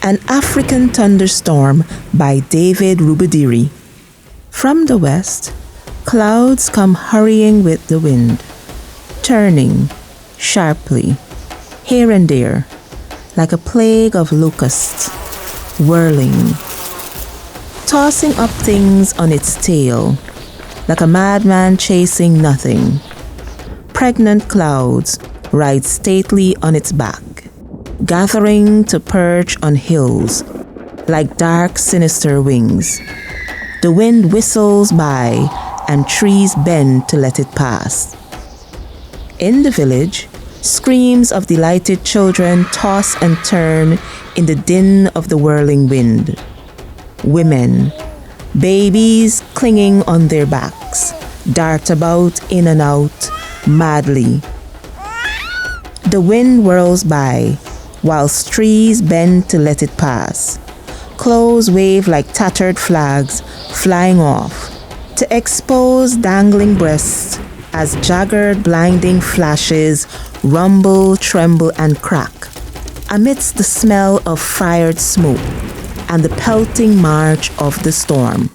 An African Thunderstorm by David Rubadiri. From the west, clouds come hurrying with the wind, turning sharply, here and there, like a plague of locusts, whirling, tossing up things on its tail, like a madman chasing nothing. Pregnant clouds ride stately on its back, gathering to perch on hills like dark, sinister wings. The wind whistles by and trees bend to let it pass. In the village, screams of delighted children toss and turn in the din of the whirling wind. Women, babies clinging on their backs, dart about in and out madly. The wind whirls by, whilst trees bend to let it pass. Clothes wave like tattered flags, flying off, to expose dangling breasts as jagged, blinding flashes rumble, tremble, and crack, amidst the smell of fired smoke and the pelting march of the storm.